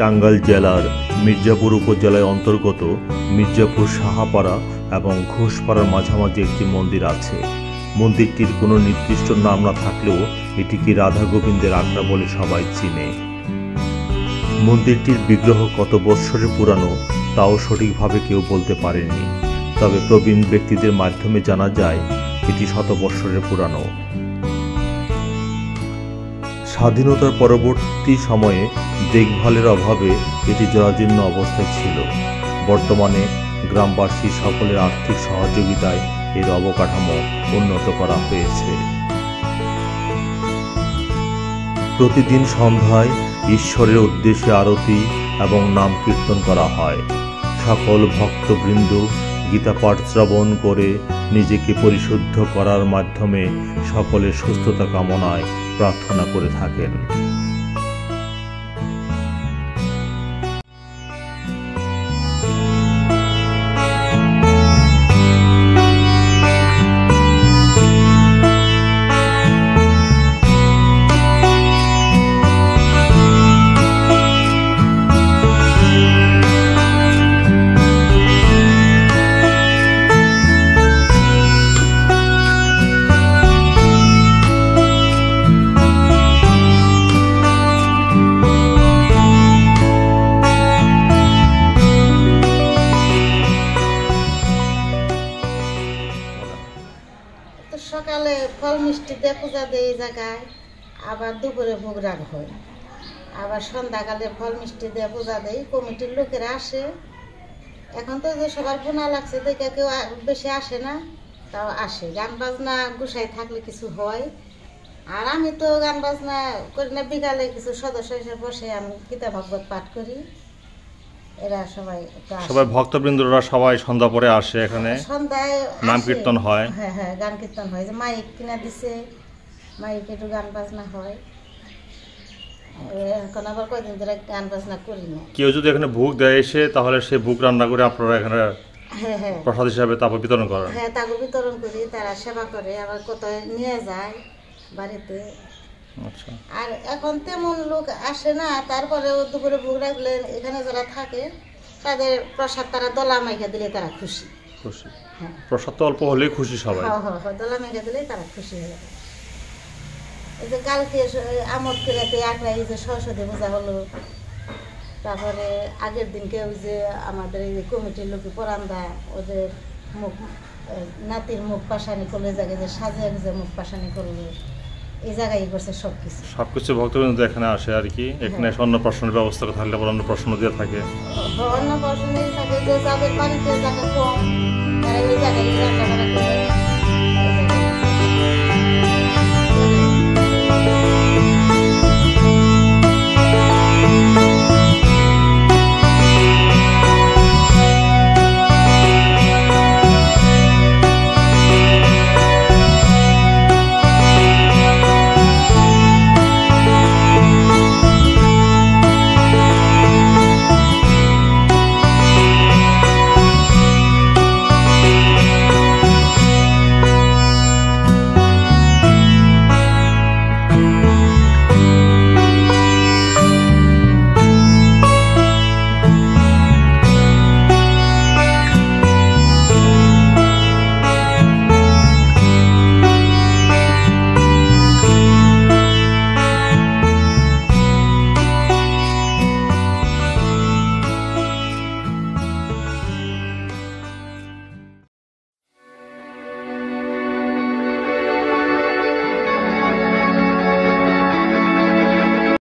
টাঙ্গাইল জেলার মির্জাপুর উপজেলায় অন্তর্গত মির্জাপুর সাহাপাড়া এবং ঘোষপাড়ার মাঝামাঝি একটি মন্দির আছে। মন্দিরটির কোনো নির্দিষ্ট নাম না থাকলেও এটিকে রাধা গোবিন্দের আখড়া বলে সবাই চিনে। মন্দিরটির বিগ্রহ কত বৎসরের পুরানো তাও সঠিকভাবে কেউ বলতে পারেনি, তবে প্রবীণ ব্যক্তিদের মাধ্যমে জানা যায় এটি শত বৎসরের পুরানো। স্বাধীনতার পরবর্তী সময়ে দেখভালের অভাবে এটি জরাজীর্ণ অবস্থায় ছিল। বর্তমানে গ্রামবাসী সকলের আর্থিক সহযোগিতায় এর অবকাঠামো উন্নত করা হয়েছে। প্রতিদিন সন্ধ্যায় ঈশ্বরের উদ্দেশ্যে আরতি এবং নাম কীর্তন করা হয়। সকল ভক্তবৃন্দ গীতাপাঠ শ্রবণ করে নিজেকে পরিশুদ্ধ করার মাধ্যমে সকলের সুস্থতা কামনায় প্রার্থনা করে থাকেন। সকালে ফল মিষ্টি দিয়ে পূজা দেয় এই জায়গায়, আবার দুপুরে ভোগ রাগ হয়, আবার সন্ধ্যাকালে ফল মিষ্টি দিয়ে পূজা দেয়। কমিটির লোকেরা আসে। এখন তো যে সবার বোনা লাগছে দেখে কেউ বেশি আসে না, তাও আসে। গান বাজনা গুছাই থাকলে কিছু হয়। আর আমি তো গান বাজনা করি না, বিকালে কিছু সদস্য এসে বসে আমি গীতা ভাগবত পাঠ করি। এরা সবাই ভক্তবৃন্দরা সবাই সন্ধ্যা পরে আসে, এখানে সন্ধ্যায় নাম কীর্তন হয়। হ্যাঁ হ্যাঁ, গান কীর্তন হয়। যে মাইক কিনা দিছে, মাইকে একটু গান বাজনা হয়। এখন আবার কয়দিন ধরে গান বাজনা করি না। কেউ যদি এখানে ভোগ দেয় এসে, তাহলে সে ভোগ রান্না করে আপনারা এখানে হ্যাঁ হ্যাঁ প্রসাদ হিসাবে তারপর বিতরণ করেন। হ্যাঁ, তাকে বিতরণ করি, তারা সেবা করে, আবার কোথায় নিয়ে যায় বাড়িতে। আচ্ছা। আর এখন তেমন লোক আসে না, তারপরে দুপুরে ভোগ রাখলে এখানে যারা থাকে তাদের প্রসাদ তারা দলা মাইখা দিলে তারা খুশি। খুশি, হ্যাঁ। প্রসাদ তো অল্প হলেই খুশি সবাই। হ্যাঁ হ্যাঁ হ্যাঁ, দলা মাইখা দিলে তারা খুশি হয়ে যায়। এই যে কালকে আমোদ করে একটা এই যে সরস্বতী পূজা হলো, তারপরে আগের দিনকে ওই যে আমাদের এই কমিটির লোকে পরান্দা ওদের মুখ নাতির মুখ পাশানি করলে জায়গায় যে সাজিয়ে যে মুখ পাশানি করলো, এই জায়গায় করছে সবকিছু ভক্তবৃন্দ এখানে আসে আর কি। এখানে অন্নপ্রাশনের ব্যবস্থা থাকলে অন্নপ্রাশন দিয়ে থাকে। অন্নপ্রাশন থাকে যে যাদের বাড়িতে জায়গা কম তারা এই জায়গায় রান্না বান্না করে।